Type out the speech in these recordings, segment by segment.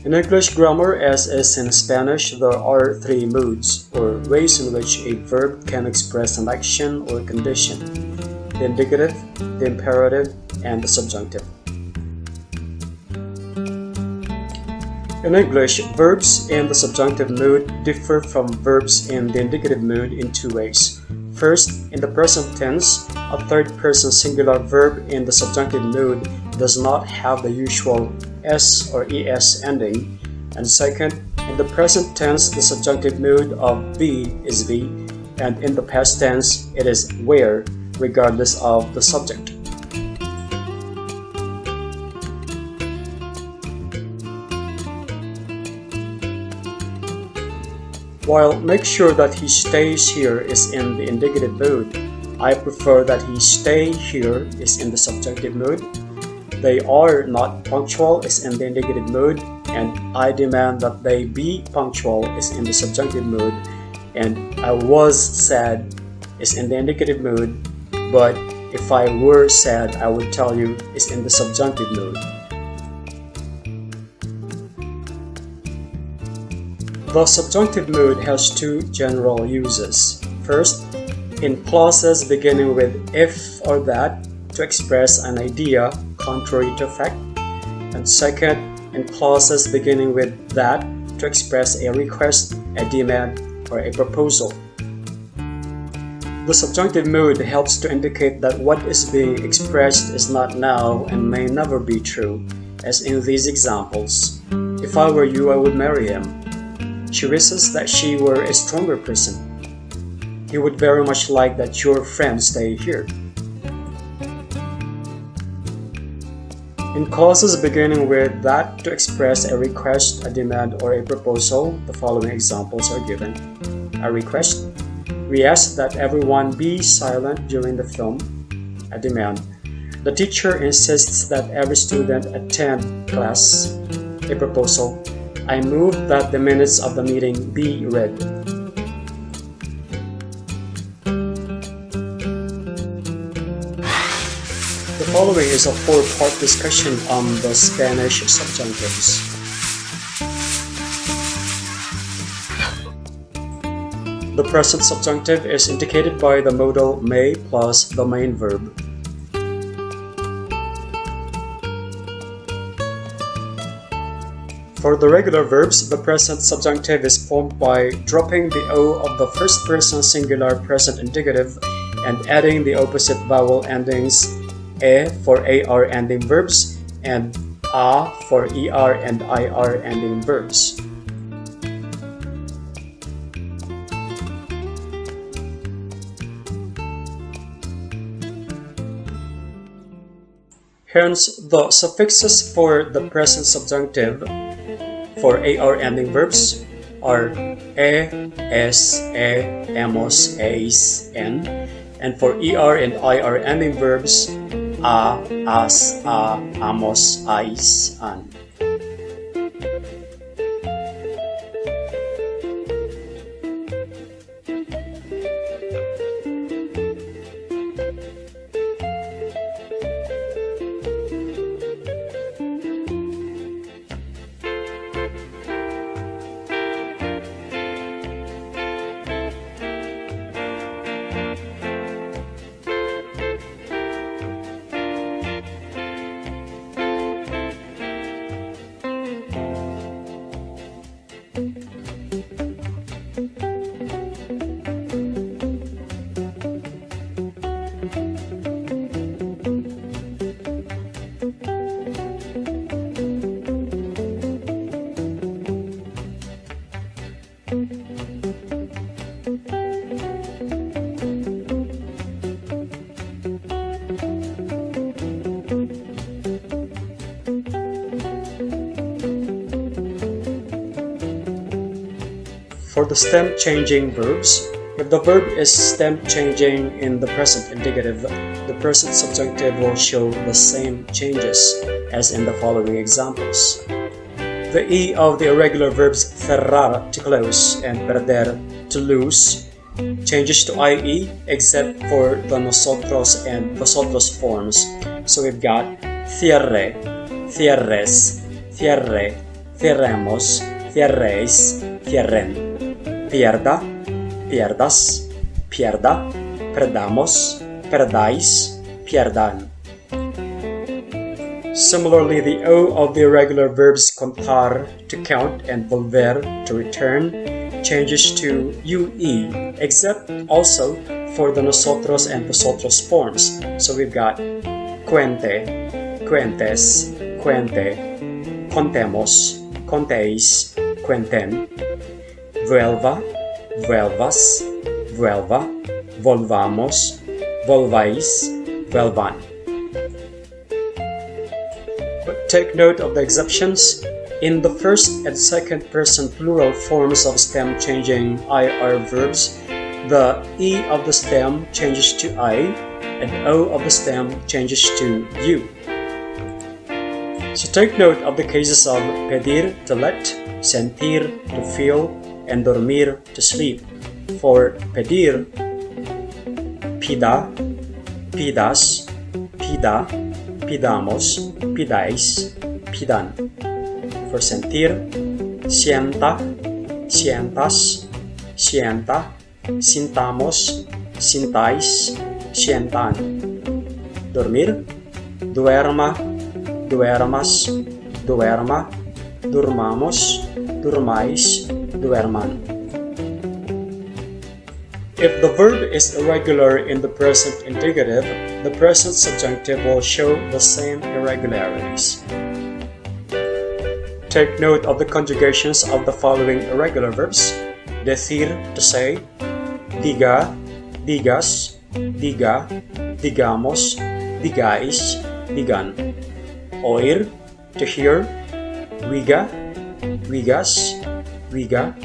In English grammar, as is in Spanish, there are three moods, or ways in which a verb can express an action or condition: the indicative, the imperative, and the subjunctive. In English, verbs in the subjunctive mood differ from verbs in the indicative mood in two ways. First, in the present tense, a third-person singular verb in the subjunctive mood does not have the usual s or es ending. And second, in the present tense, the subjunctive mood of be is be, and in the past tense, it is were, regardless of the subject. While make sure that he stays here is in the indicative mood, I prefer that he stay here is in the subjunctive mood. They are not punctual is in the indicative mood, and I demand that they be punctual is in the subjunctive mood, and I was sad is in the indicative mood, but if I were sad, I would tell you is in the subjunctive mood. The subjunctive mood has two general uses. First, in clauses beginning with if or that to express an idea contrary to fact, and second, in clauses beginning with that to express a request, a demand, or a proposal. The subjunctive mood helps to indicate that what is being expressed is not now and may never be true, as in these examples. If I were you, I would marry him. She wishes that she were a stronger person. He would very much like that your friend stay here. In clauses beginning with that to express a request, a demand, or a proposal, the following examples are given. A request: we ask that everyone be silent during the film. A demand: the teacher insists that every student attend class. A proposal: I move that the minutes of the meeting be read. The following is a four-part discussion on the Spanish subjunctives. The present subjunctive is indicated by the modal may plus the main verb. For the regular verbs, the present subjunctive is formed by dropping the O of the first person singular present indicative and adding the opposite vowel endings E for AR ending verbs and A for ER and IR ending verbs. Hence, the suffixes for the present subjunctive for AR ending verbs are es, emos, eis, en, and for ER and IR ending verbs a, as, amos, ais, an. For the stem changing verbs, if the verb is stem changing in the present indicative, the present subjunctive will show the same changes as in the following examples. The E of the irregular verbs cerrar to close and perder to lose changes to IE except for the nosotros and vosotros forms. So we've got cierre, cierres, cierre, cierremos, cierréis, cierren. Pierda, pierdas, pierda, perdamos, perdáis, pierdan. Similarly, the O of the irregular verbs contar, to count, and volver, to return, changes to UE, except also for the nosotros and vosotros forms. So we've got cuente, cuentes, cuente, contemos, contéis, cuenten, vuelva, vuelvas, vuelva, volvamos, volváis, vuelvan. But take note of the exceptions. In the first and second person plural forms of stem changing IR verbs, the E of the stem changes to I, and O of the stem changes to U. So take note of the cases of pedir, to let, sentir, to feel, and dormir, to sleep. For pedir, pida, pidas, pida, pidamos, pidáis, pidan. For sentir, sienta, sientas, sienta, sintamos, sintáis, sientan. Dormir, duerma, duermas, duerma, durmamos, durmáis, duerman. If the verb is irregular in the present indicative, the present subjunctive will show the same irregularities. Take note of the conjugations of the following irregular verbs: decir, to say, diga, digas, diga, digamos, digáis, digan. Oír, to hear, wiga, wigas, wiga,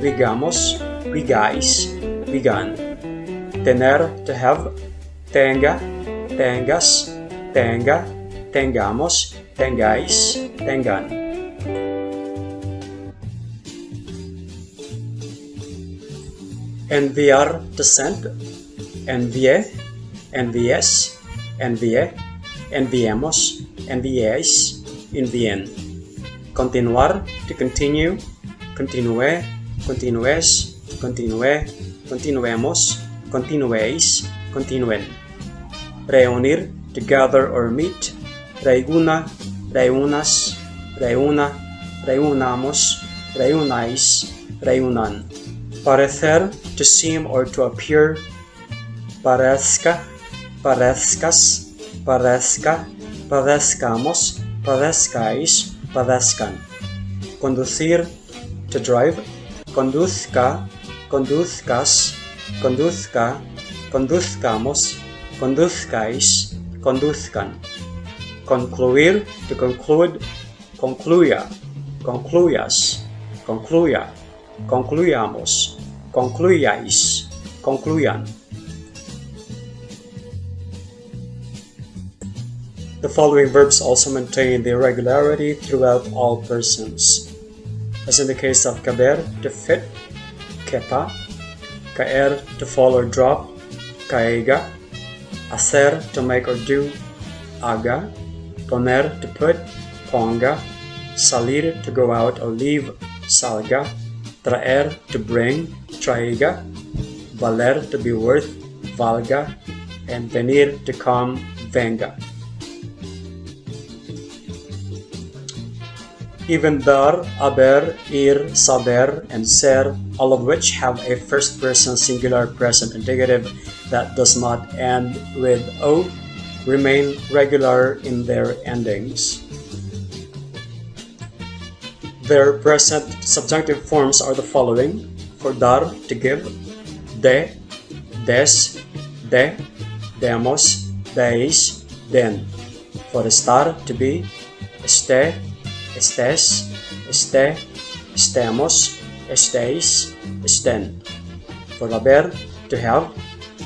wigamos, wigáis, wigan. Tener, to have, tenga, tengas, tenga, tengamos, tengáis, tengan. Enviar, to send, envié, enviés, envié, enviemos, enviéis, envien. Continuar, to continue, continue, continues, continue, continuemos, continuéis, continuen. Reunir, to gather or meet, reúna, reúnas, reúna, reunamos, reunáis, reunan. Parecer, to seem or to appear, parezca, parezcas, parezca, parezcamos, parezcáis, parezcan. Conducir, to drive, conduzca, conduzcas, conduzca, conduzcamos, conduzcáis, conduzcan. Concluir, to conclude, concluya, concluyas, concluya, concluyamos, concluyáis, concluyan. The following verbs also maintain the irregularity throughout all persons, as in the case of caber, to fit, kepa, caer, to fall or drop, caega, hacer, to make or do, haga, poner, to put, ponga, salir, to go out or leave, salga, traer, to bring, traiga, valer, to be worth, valga, and venir, to come, venga. Even dar, haber, ir, saber, and ser, all of which have a first-person singular present indicative that does not end with O, remain regular in their endings. Their present subjunctive forms are the following: for dar, to give, de, des, de, demos, deis, den. For estar, to be, este, estés, este, estemos, estéis, estén. For haber, to have,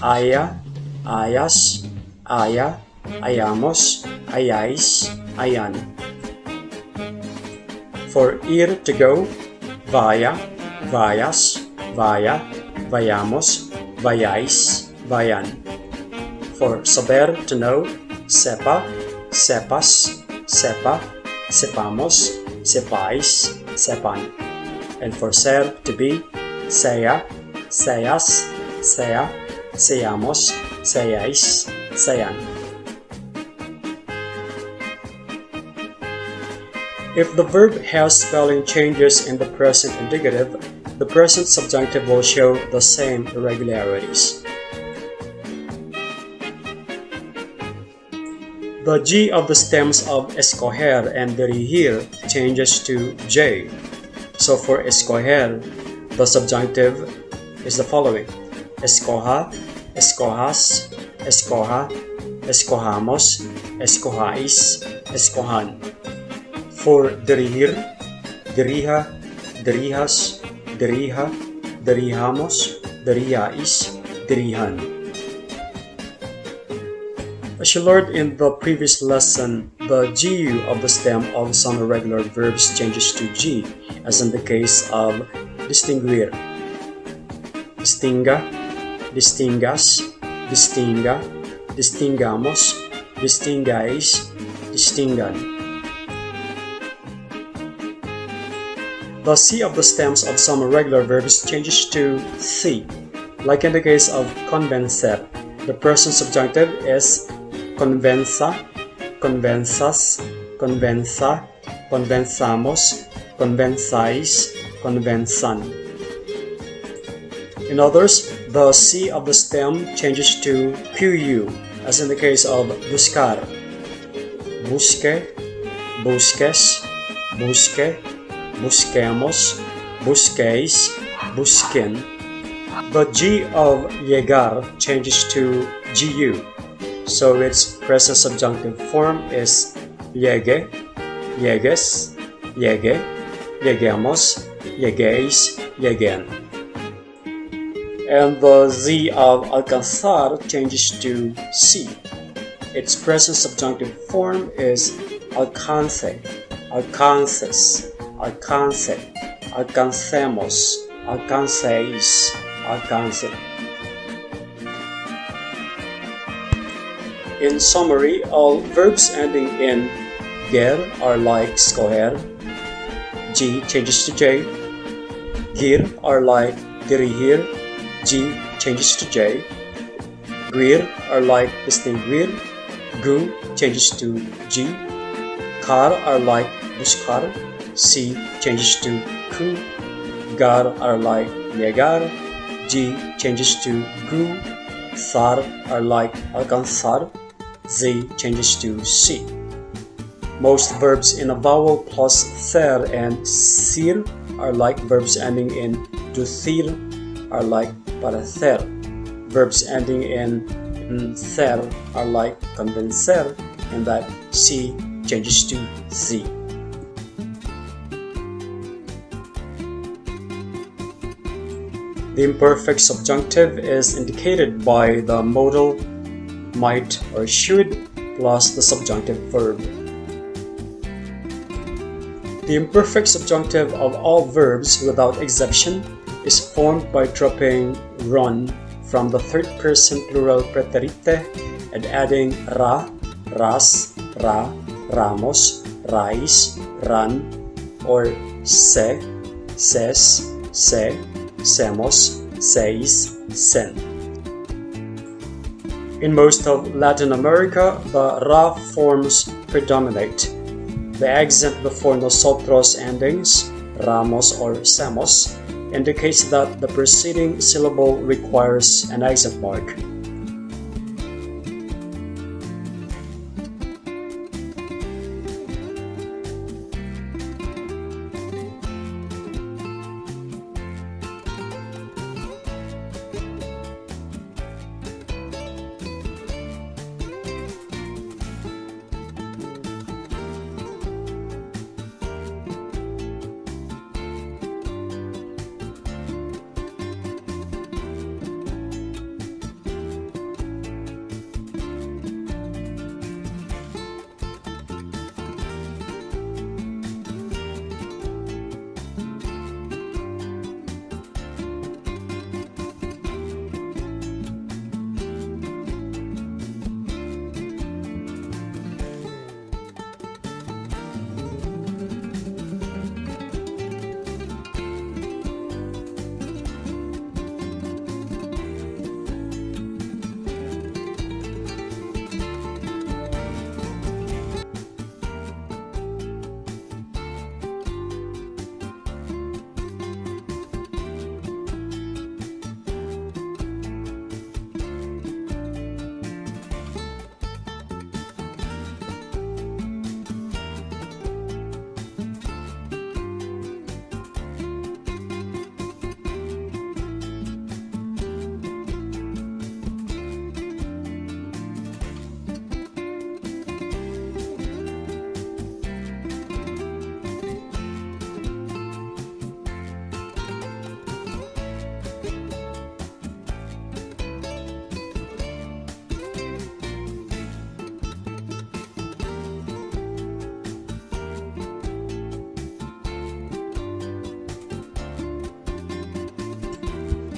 haya, hayas, haya, hayamos, hayáis, hayan. For ir, to go, vaya, vayas, vaya, vayamos, vayáis, vayan. For saber, to know, sepa, sepas, sepa, sepamos, sepais, sepan. And for ser, to be, sea, seas, sea, seamos, seais, sean. If the verb has spelling changes in the present indicative, the present subjunctive will show the same irregularities. The G of the stems of escoger and dirigir changes to J. So for escoger, the subjunctive is the following: escoja, escojas, escoja, escojamos, escojais, escojan. For dirigir, dirija, dirijas, dirija, dirijamos, dirijais, dirijan. As you learned in the previous lesson, the GU of the stem of some irregular verbs changes to G, as in the case of distinguir. Distinga, distingas, distinga, distingamos, distingais, distingan. The C of the stems of some irregular verbs changes to C. Like in the case of convencer, the present subjunctive is convenza, convenzas, convenza, convenzamos, convenzais, convenzan. In others, the C of the stem changes to QU, as in the case of buscar. Busque, busques, busque, busquemos, busqueis, busquen. The G of llegar changes to GU, so its present subjunctive form is llegue, llegues, llegue, lleguemos, llegueis, lleguen. And the Z of alcanzar changes to C. Its present subjunctive form is alcance, alcances, alcance, alcancemos, alcanceis, alcance. In summary, all verbs ending in ger are like scoger, G changes to J. Gir are like dirigir, G changes to J. Guir are like distinguir, gu changes to G. Car are like buscar, C changes to Q. Gar are like llegar, G changes to gu. Thar are like alcanzar, Z changes to C. Most verbs in a vowel plus ther and sir are like verbs ending in duthir are like parecer. Verbs ending in ther are like convencer, and that C changes to Z. The imperfect subjunctive is indicated by the modal might or should plus the subjunctive verb. The imperfect subjunctive of all verbs without exception is formed by dropping ron from the third person plural preterite and adding ra, ras, ra, ramos, rais, ran, or se, ses, se, semos, seis, sen. In most of Latin America, the ra forms predominate. The accent before nosotros endings, ramos or semos, indicates that the preceding syllable requires an accent mark.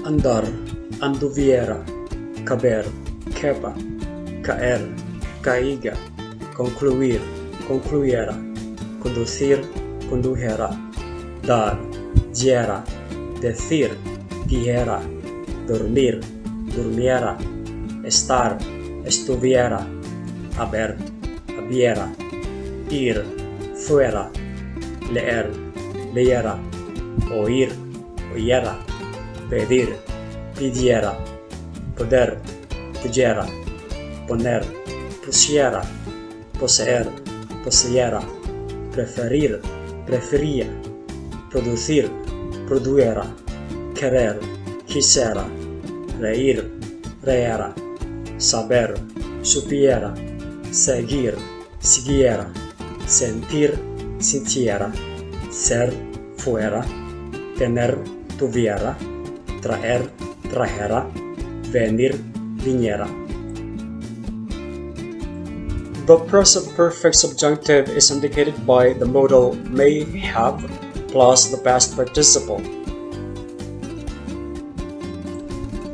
andar, anduviera, caber, quepa, caer, caiga, concluir, concluyera, conducir, condujera, dar, diera, decir, dijera, dormir, durmiera, estar, estuviera, haber, habiera, ir, fuera, leer, leyera, oír, oyera, pedir, pidiera, poder, pudiera, poner, pusiera, poseer, poseyera, preferir, prefería, producir, produjera, querer, quisiera, reír, reera, saber, supiera, seguir, siguiera, sentir, sintiera, ser, fuera, tener, tuviera, traer, trajera, venir, viniera. The present perfect subjunctive is indicated by the modal may have plus the past participle.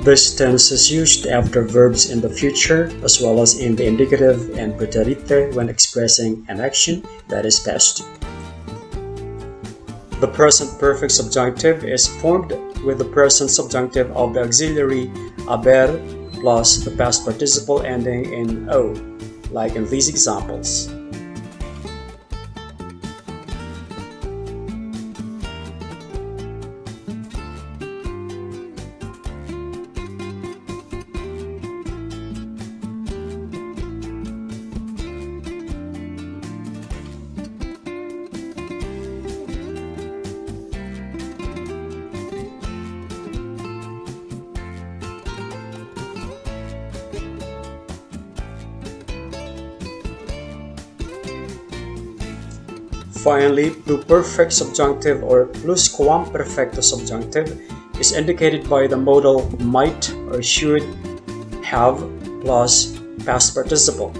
This tense is used after verbs in the future as well as in the indicative and preterite when expressing an action that is past. The present perfect subjunctive is formed with the present subjunctive of the auxiliary haber plus the past participle ending in o, like in these examples. Finally, pluperfect subjunctive or plusquamperfecto subjunctive is indicated by the modal might or should have plus past participle.